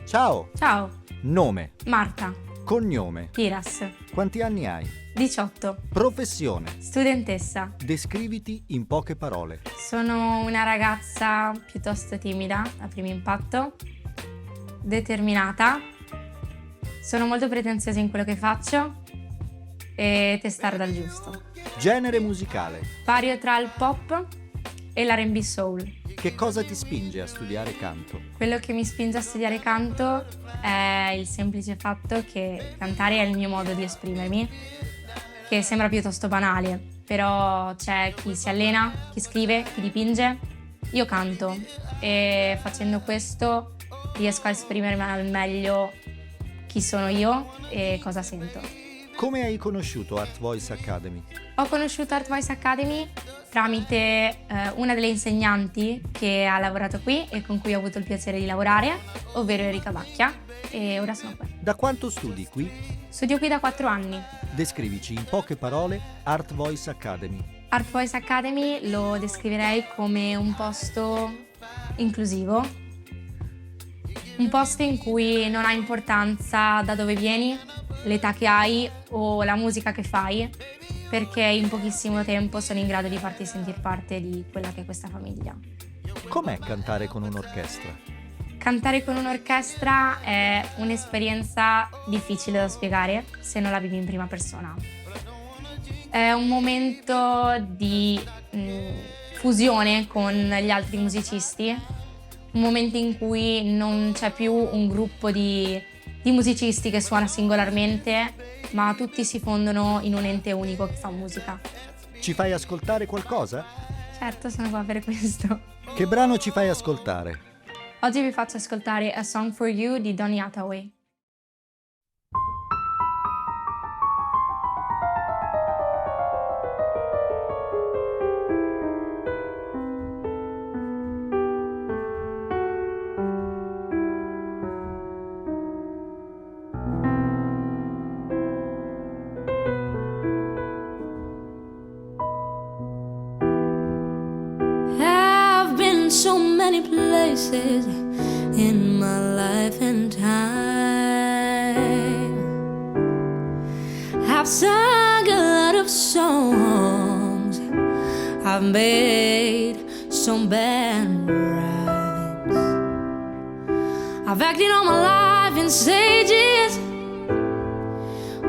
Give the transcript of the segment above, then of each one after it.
Ciao, Ciao, nome, Marta, cognome, Piras, quanti anni hai? 18, Professione, studentessa. descriviti in poche parole. Sono una ragazza piuttosto timida a primo impatto, determinata, sono molto pretenziosa in quello che faccio e testarda al giusto. Genere musicale, Vario tra il pop e l'R&B soul. che cosa ti spinge a studiare canto? Quello che mi spinge a studiare canto è il semplice fatto che cantare è il mio modo di esprimermi, che sembra piuttosto banale, però c'è chi si allena, chi scrive, chi dipinge. Io canto e facendo questo riesco a esprimermi al meglio chi sono io e cosa sento. Come hai conosciuto Art Voice Academy? Ho conosciuto Art Voice Academy tramite una delle insegnanti che ha lavorato qui e con cui ho avuto il piacere di lavorare, ovvero Erika Bacchia, e ora sono qui. Da quanto studi qui? Studio qui da 4 anni. Descrivici in poche parole Art Voice Academy. Art Voice Academy lo descriverei come un posto inclusivo, un posto in cui non ha importanza da dove vieni, l'età che hai o la musica che fai, perché in pochissimo tempo sono in grado di farti sentire parte di quella che è questa famiglia. Com'è cantare con un'orchestra? Cantare con un'orchestra è un'esperienza difficile da spiegare se non la vivi in prima persona. È un momento di fusione con gli altri musicisti, un momento in cui non c'è più un gruppo di musicisti che suona singolarmente, ma tutti si fondono in un ente unico che fa musica. Ci fai ascoltare qualcosa? Certo, sono qua per questo. Che brano ci fai ascoltare? Oggi vi faccio ascoltare A Song for You di Donny Hathaway. I've been so many places in my life and time. I've sung a lot of songs. I've made some bad rhymes. I've acted all my life in stages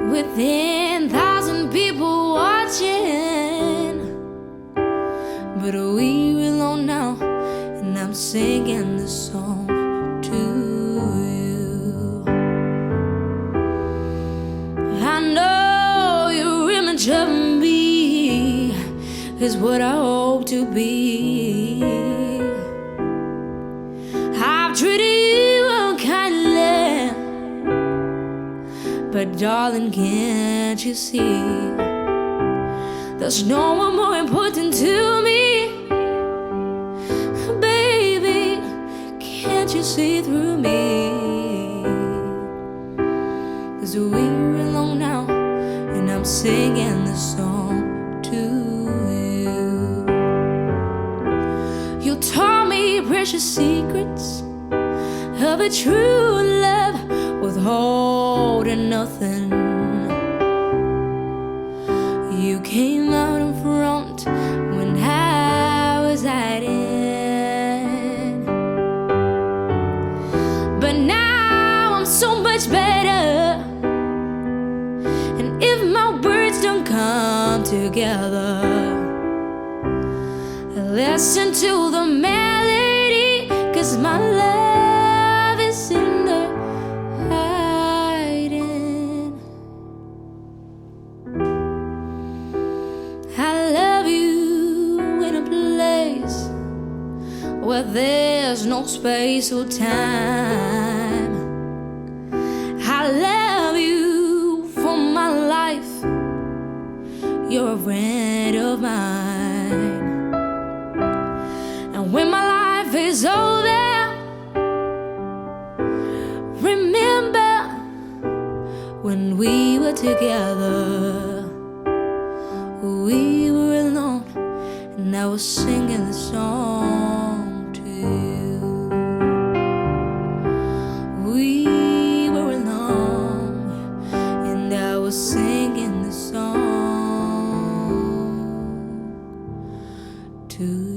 with 10,000 people watching. But we're alone now, and I'm singing this song to you. I know your image of me is what I hope to be. I've treated you unkindly, but darling, can't you see? There's no one more important to me. Baby, can't you see through me? 'Cause we're alone now, and I'm singing this song to you. You taught me precious secrets of a true love, withholding nothing. You came out in front when I was hiding. But now I'm so much better. And if my words don't come together, listen to the melody, 'cause my love is in the hiding. I love you in a place where there's no space or time. I love you for my life. You're a friend of mine. And when my life is over, remember when we were together. We were alone, and I was singing the song to you. We to